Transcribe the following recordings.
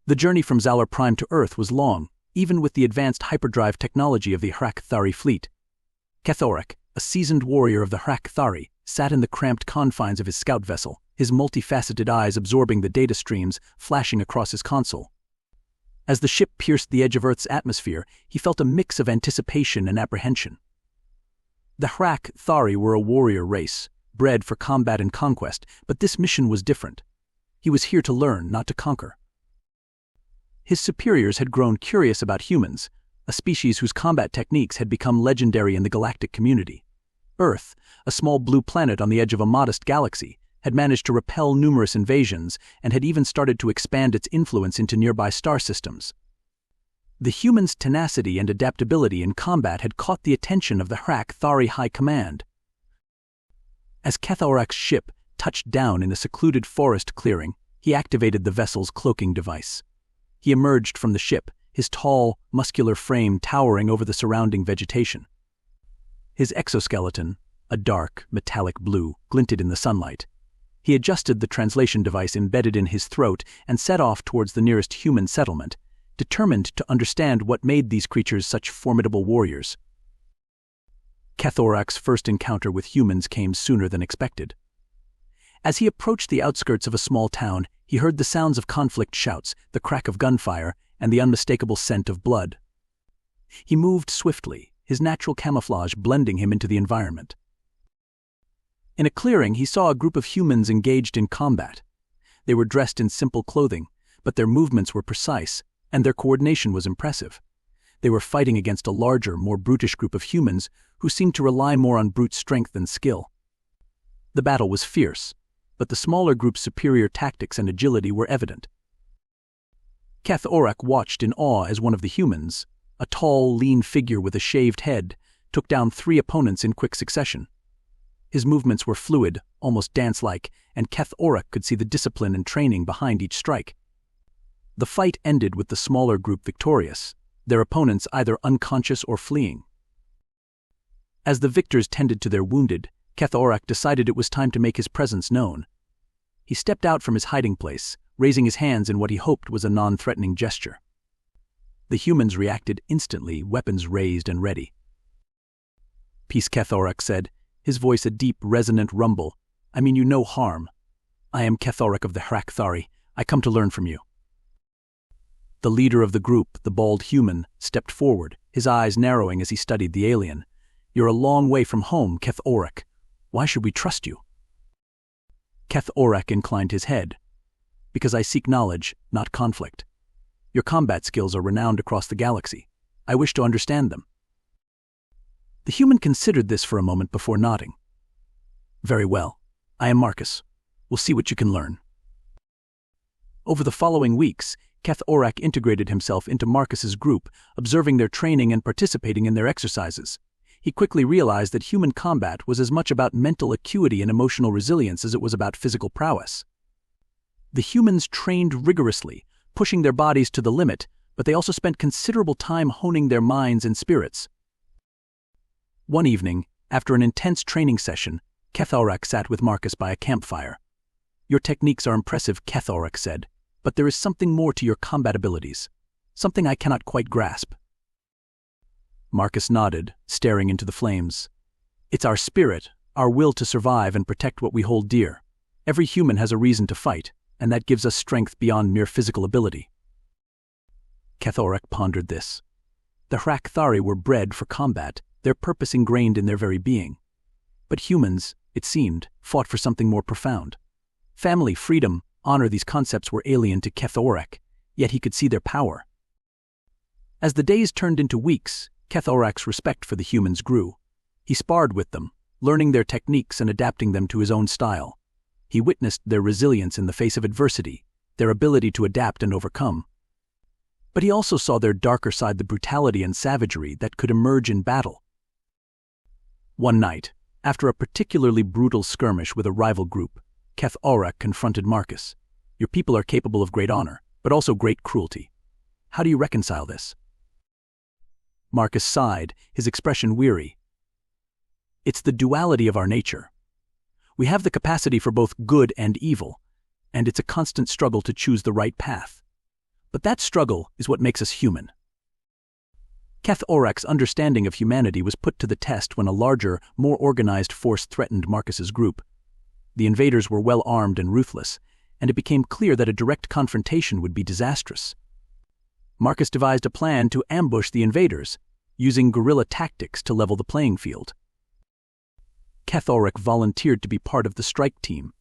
The journey from Zalor Prime to Earth was long, even with the advanced hyperdrive technology of the Hrak-Thari fleet. Kethorak, a seasoned warrior of the Hrak-Thari, sat in the cramped confines of his scout vessel, his multifaceted eyes absorbing the data streams flashing across his console. As the ship pierced the edge of Earth's atmosphere, he felt a mix of anticipation and apprehension. The Hrak-Thari were a warrior race, bred for combat and conquest, but this mission was different. He was here to learn, not to conquer. His superiors had grown curious about humans, a species whose combat techniques had become legendary in the galactic community. Earth, a small blue planet on the edge of a modest galaxy, had managed to repel numerous invasions and had even started to expand its influence into nearby star systems. The humans' tenacity and adaptability in combat had caught the attention of the Hrak-Thari High Command. As Kethorak's ship touched down in a secluded forest clearing, he activated the vessel's cloaking device. He emerged from the ship, his tall, muscular frame towering over the surrounding vegetation. His exoskeleton, a dark, metallic blue, glinted in the sunlight. He adjusted the translation device embedded in his throat and set off towards the nearest human settlement, determined to understand what made these creatures such formidable warriors. Kethorak's first encounter with humans came sooner than expected. As he approached the outskirts of a small town, he heard the sounds of conflict shouts, the crack of gunfire, and the unmistakable scent of blood. He moved swiftly, his natural camouflage blending him into the environment. In a clearing, he saw a group of humans engaged in combat. They were dressed in simple clothing, but their movements were precise, and their coordination was impressive. They were fighting against a larger, more brutish group of humans who seemed to rely more on brute strength than skill. The battle was fierce, but the smaller group's superior tactics and agility were evident. Kethorak watched in awe as one of the humans, a tall, lean figure with a shaved head, took down 3 opponents in quick succession. His movements were fluid, almost dance-like, and Kethorak could see the discipline and training behind each strike. The fight ended with the smaller group victorious, their opponents either unconscious or fleeing. As the victors tended to their wounded, Kethorak decided it was time to make his presence known. He stepped out from his hiding place, raising his hands in what he hoped was a non-threatening gesture. The humans reacted instantly, weapons raised and ready. "Peace," Kethorak said, his voice a deep, resonant rumble. "I mean you no harm. I am Kethorak of the Hrak-Thari. I come to learn from you." The leader of the group, the bald human, stepped forward, his eyes narrowing as he studied the alien. "You're a long way from home, Kethorak. Why should we trust you?" Kethorak inclined his head. "Because I seek knowledge, not conflict. Your combat skills are renowned across the galaxy. I wish to understand them." The human considered this for a moment before nodding. "Very well. I am Marcus. We'll see what you can learn." Over the following weeks, Kethorak integrated himself into Marcus's group, observing their training and participating in their exercises. He quickly realized that human combat was as much about mental acuity and emotional resilience as it was about physical prowess. The humans trained rigorously, pushing their bodies to the limit, but they also spent considerable time honing their minds and spirits. One evening, after an intense training session, Kethorak sat with Marcus by a campfire. "Your techniques are impressive," Kethorak said, "but there is something more to your combat abilities, something I cannot quite grasp." Marcus nodded, staring into the flames. "It's our spirit, our will to survive and protect what we hold dear. Every human has a reason to fight, and that gives us strength beyond mere physical ability." Kethorak pondered this. The Hrak-Thari were bred for combat, their purpose ingrained in their very being. But humans, it seemed, fought for something more profound. Family, freedom, honor, these concepts were alien to Kethorak, yet he could see their power. As the days turned into weeks, Kethorak's respect for the humans grew. He sparred with them, learning their techniques and adapting them to his own style. He witnessed their resilience in the face of adversity, their ability to adapt and overcome. But he also saw their darker side, the brutality and savagery that could emerge in battle. One night, after a particularly brutal skirmish with a rival group, Kethorak confronted Marcus. "Your people are capable of great honor, but also great cruelty. How do you reconcile this?" Marcus sighed, his expression weary. "It's the duality of our nature. We have the capacity for both good and evil, and it's a constant struggle to choose the right path. But that struggle is what makes us human. Keth Orak's understanding of humanity was put to the test when a larger, more organized force threatened Marcus's group. The invaders were well armed and ruthless, and it became clear that a direct confrontation would be disastrous. Marcus devised a plan to ambush the invaders, using guerrilla tactics to level the playing field. Keth Orak volunteered to be part of the strike team.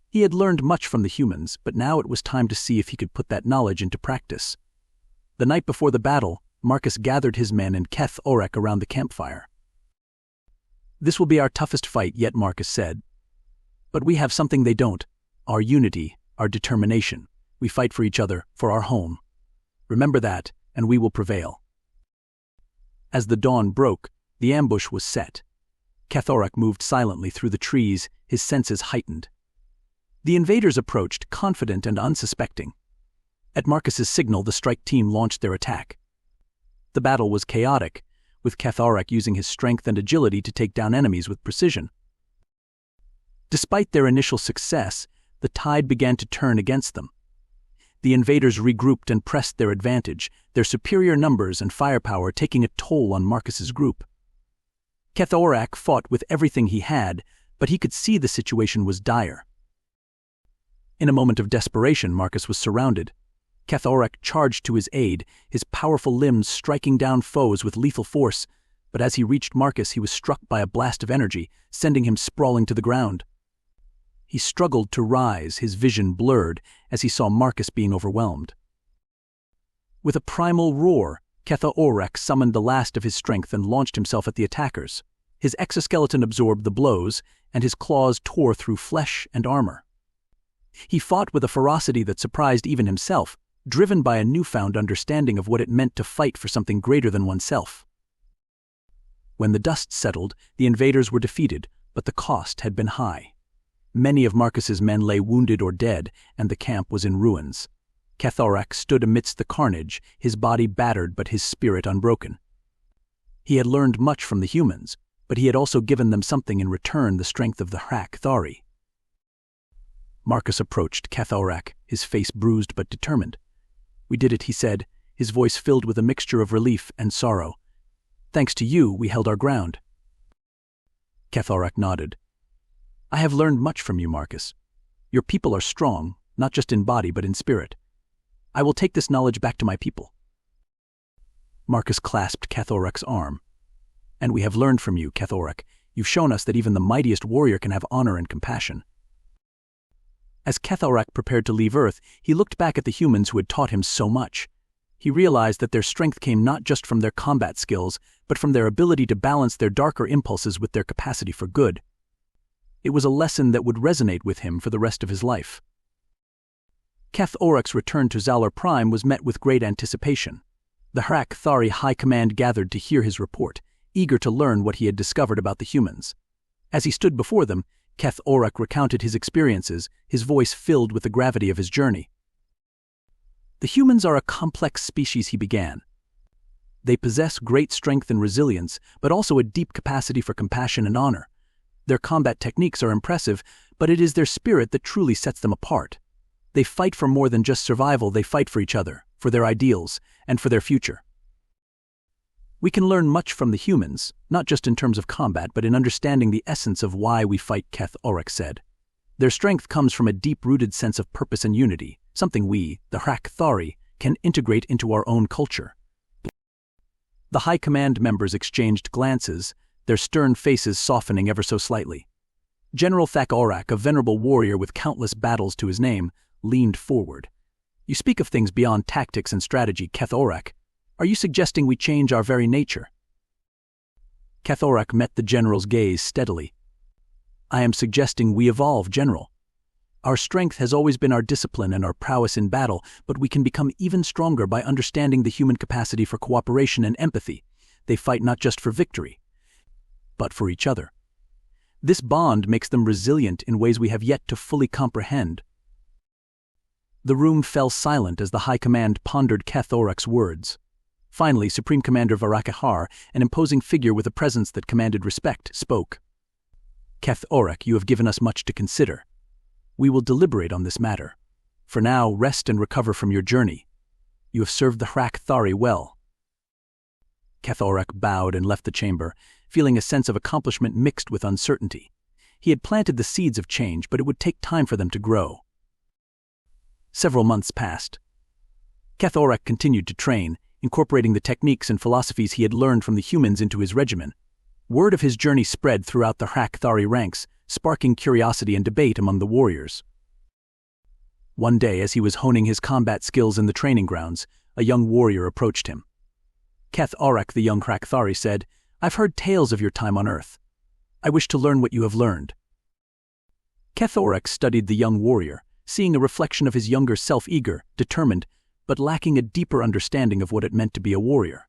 He had learned much from the humans, but now it was time to see if he could put that knowledge into practice. The night before the battle, Marcus gathered his men and Keth Orak around the campfire. "This will be our toughest fight yet," Marcus said. "But we have something they don't: our unity, our determination. We fight for each other, for our home. Remember that, and we will prevail." As the dawn broke, the ambush was set. Keth Orak moved silently through the trees, his senses heightened. The invaders approached, confident and unsuspecting. At Marcus's signal, the strike team launched their attack. The battle was chaotic, with Keth Orak using his strength and agility to take down enemies with precision. Despite their initial success, the tide began to turn against them. The invaders regrouped and pressed their advantage, their superior numbers and firepower taking a toll on Marcus's group. Keth Orak fought with everything he had, but he could see the situation was dire. In a moment of desperation, Marcus was surrounded. Keth Orak charged to his aid, his powerful limbs striking down foes with lethal force, but as he reached Marcus, he was struck by a blast of energy, sending him sprawling to the ground. He struggled to rise, his vision blurred, as he saw Marcus being overwhelmed. With a primal roar, Keth Orak summoned the last of his strength and launched himself at the attackers. His exoskeleton absorbed the blows, and his claws tore through flesh and armor. He fought with a ferocity that surprised even himself, driven by a newfound understanding of what it meant to fight for something greater than oneself. When the dust settled, the invaders were defeated, but the cost had been high. Many of Marcus's men lay wounded or dead, and the camp was in ruins. Keth Orak stood amidst the carnage, his body battered but his spirit unbroken. He had learned much from the humans, but he had also given them something in return: the strength of the HFY. Marcus approached Keth Orak, his face bruised but determined. "We did it," he said, his voice filled with a mixture of relief and sorrow. "Thanks to you, we held our ground." Keth Orak nodded. "I have learned much from you, Marcus. Your people are strong, not just in body but in spirit. I will take this knowledge back to my people." Marcus clasped Keth Orak's arm. "And we have learned from you, Keth Orak. You've shown us that even the mightiest warrior can have honor and compassion." As Keth Orak prepared to leave Earth, he looked back at the humans who had taught him so much. He realized that their strength came not just from their combat skills, but from their ability to balance their darker impulses with their capacity for good. It was a lesson that would resonate with him for the rest of his life. Keth Orak's return to Zalor Prime was met with great anticipation. The HFY High Command gathered to hear his report, eager to learn what he had discovered about the humans. As he stood before them, Keth Orak recounted his experiences, his voice filled with the gravity of his journey. "The humans are a complex species," he began. "They possess great strength and resilience, but also a deep capacity for compassion and honor. Their combat techniques are impressive, but it is their spirit that truly sets them apart. They fight for more than just survival. They fight for each other, for their ideals, and for their future. We can learn much from the humans, not just in terms of combat, but in understanding the essence of why we fight," Keth Orak said. "Their strength comes from a deep-rooted sense of purpose and unity, something we, the HFY, can integrate into our own culture." The High Command members exchanged glances, their stern faces softening ever so slightly. General Keth Orak, a venerable warrior with countless battles to his name, leaned forward. "You speak of things beyond tactics and strategy, Keth Orak. Are you suggesting we change our very nature?" Keth Orak met the general's gaze steadily. "I am suggesting we evolve, General. Our strength has always been our discipline and our prowess in battle, but we can become even stronger by understanding the human capacity for cooperation and empathy. They fight not just for victory, but for each other. This bond makes them resilient in ways we have yet to fully comprehend." The room fell silent as the High Command pondered Keth Orak's words. Finally, Supreme Commander Varakahar, an imposing figure with a presence that commanded respect, spoke. "Keth Orak, you have given us much to consider. We will deliberate on this matter. For now, rest and recover from your journey. You have served the Hrak Thari well." Keth Orek bowed and left the chamber, feeling a sense of accomplishment mixed with uncertainty. He had planted the seeds of change, but it would take time for them to grow. Several months passed. Keth Orek continued to train, incorporating the techniques and philosophies he had learned from the humans into his regimen. Word of his journey spread throughout the Hrak Thari ranks, sparking curiosity and debate among the warriors. One day, as he was honing his combat skills in the training grounds, a young warrior approached him. Keth Orek, the young Hrak Thari, said, "I've heard tales of your time on Earth. I wish to learn what you have learned." Keth Orek studied the young warrior, seeing a reflection of his younger self, eager, determined, but lacking a deeper understanding of what it meant to be a warrior.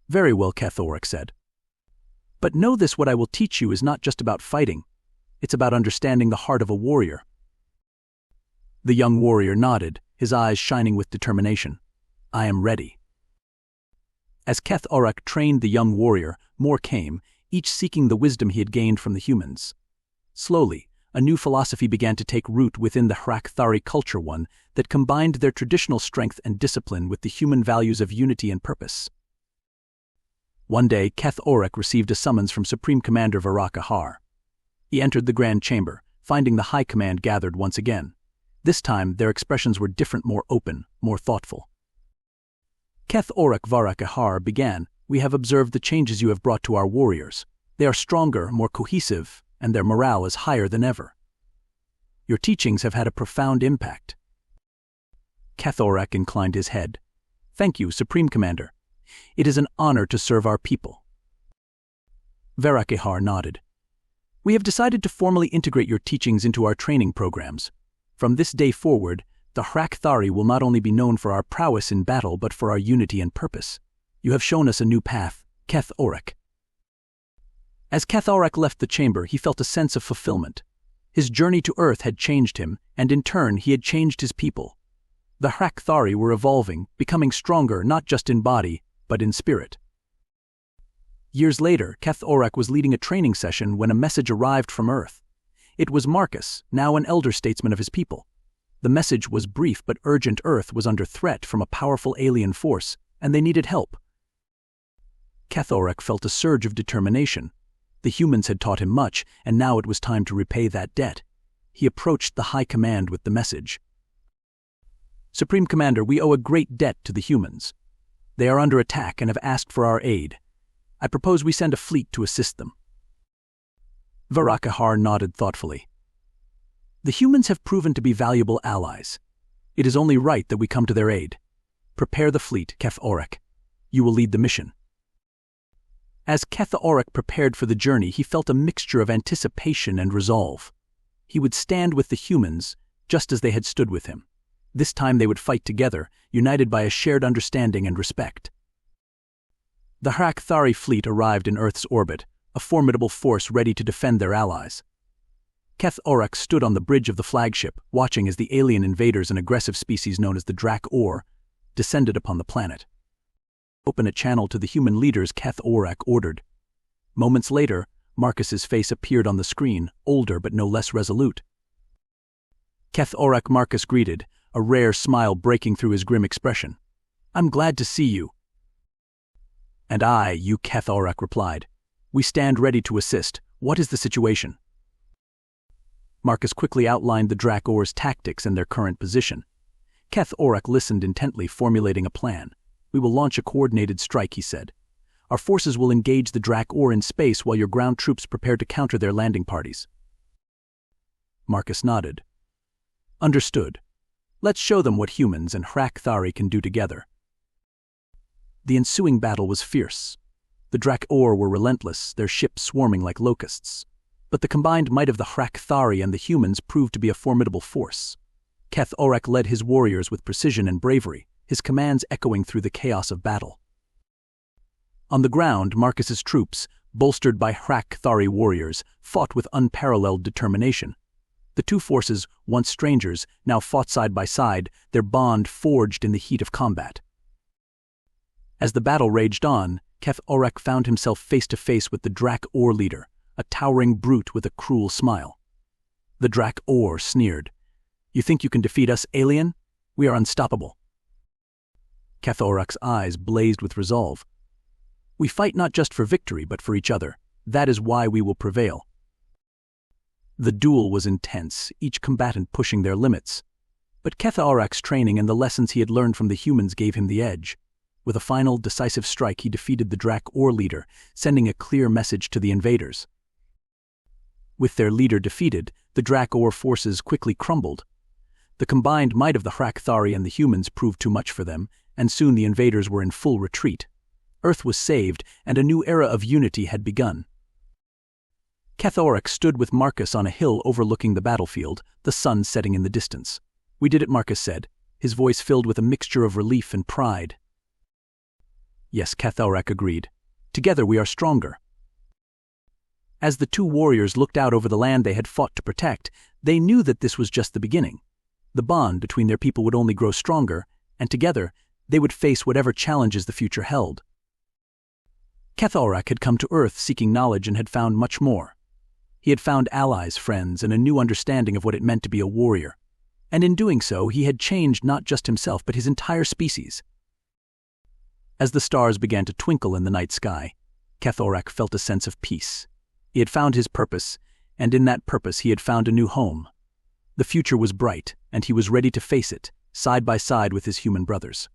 "Very well," Keth Orek said. "But know this, what I will teach you is not just about fighting. It's about understanding the heart of a warrior." The young warrior nodded, his eyes shining with determination. "I am ready." As Keth Orek trained the young warrior, more came, each seeking the wisdom he had gained from the humans. Slowly, a new philosophy began to take root within the Hrak Thari culture, one that combined their traditional strength and discipline with the human values of unity and purpose. One day, Keth Orek received a summons from Supreme Commander Varakahar. He entered the Grand Chamber, finding the High Command gathered once again. This time, their expressions were different, more open, more thoughtful. Keth Orek Varakahar began, "We have observed the changes you have brought to our warriors. They are stronger, more cohesive, and their morale is higher than ever. Your teachings have had a profound impact." Keth Orek inclined his head. "Thank you, Supreme Commander. It is an honor to serve our people." Varakahar nodded. "We have decided to formally integrate your teachings into our training programs. From this day forward, the Hrak Thari will not only be known for our prowess in battle but for our unity and purpose. You have shown us a new path, Keth Orek." As Keth Orek left the chamber, he felt a sense of fulfillment. His journey to Earth had changed him, and in turn he had changed his people. The Hrak Thari were evolving, becoming stronger not just in body, but in spirit. Years later, Keth Orek was leading a training session when a message arrived from Earth. It was Marcus, now an elder statesman of his people. The message was brief but urgent. Earth was under threat from a powerful alien force, and they needed help. Keth Orek felt a surge of determination. The humans had taught him much, and now it was time to repay that debt. He approached the High Command with the message. "Supreme Commander, we owe a great debt to the humans. They are under attack and have asked for our aid. I propose we send a fleet to assist them." Varakahar nodded thoughtfully. "The humans have proven to be valuable allies. It is only right that we come to their aid. Prepare the fleet, Keth Orek. You will lead the mission." As Keth Orek prepared for the journey, he felt a mixture of anticipation and resolve. He would stand with the humans, just as they had stood with him. This time they would fight together, united by a shared understanding and respect. The Hrak Thari fleet arrived in Earth's orbit, a formidable force ready to defend their allies. Keth Orek stood on the bridge of the flagship, watching as the alien invaders, an aggressive species known as the Drak-Or, descended upon the planet. "Open a channel to the human leaders," Keth Orek ordered. Moments later, Marcus's face appeared on the screen, older but no less resolute. Keth Orek Marcus greeted, a rare smile breaking through his grim expression. "I'm glad to see you." "And you," Keth Orek replied. "We stand ready to assist. What is the situation?" Marcus quickly outlined the Drak-Or's tactics and their current position. Keth Orek listened intently, formulating a plan. "We will launch a coordinated strike," he said. "Our forces will engage the Drak-Or in space while your ground troops prepare to counter their landing parties." Marcus nodded. "Understood. Let's show them what humans and Hrak Thari can do together." The ensuing battle was fierce. The Drak-Or were relentless, their ships swarming like locusts. But the combined might of the Hrak Thari and the humans proved to be a formidable force. Keth Orek led his warriors with precision and bravery, his commands echoing through the chaos of battle. On the ground, Marcus's troops, bolstered by Hrak Thari warriors, fought with unparalleled determination. The two forces, once strangers, now fought side by side, their bond forged in the heat of combat. As the battle raged on, Keth Orek found himself face to face with the Drak-Or leader, a towering brute with a cruel smile. The Drak-Or sneered. "You think you can defeat us, alien? We are unstoppable." Kethorak's eyes blazed with resolve. "We fight not just for victory, but for each other. That is why we will prevail." The duel was intense, each combatant pushing their limits. But Kethorak's training and the lessons he had learned from the humans gave him the edge. With a final, decisive strike, he defeated the Drak-Or leader, sending a clear message to the invaders. With their leader defeated, the Drak-Or forces quickly crumbled. The combined might of the Hrakthari and the humans proved too much for them, and soon the invaders were in full retreat. Earth was saved, and a new era of unity had begun. Kethorak stood with Marcus on a hill overlooking the battlefield, the sun setting in the distance. "We did it," Marcus said, his voice filled with a mixture of relief and pride. "Yes," Kethorak agreed. "Together we are stronger." As the two warriors looked out over the land they had fought to protect, they knew that this was just the beginning. The bond between their people would only grow stronger, and together they would face whatever challenges the future held. Kethorak had come to Earth seeking knowledge and had found much more. He had found allies, friends, and a new understanding of what it meant to be a warrior. And in doing so, he had changed not just himself, but his entire species. As the stars began to twinkle in the night sky, Kethorak felt a sense of peace. He had found his purpose, and in that purpose he had found a new home. The future was bright, and he was ready to face it, side by side with his human brothers.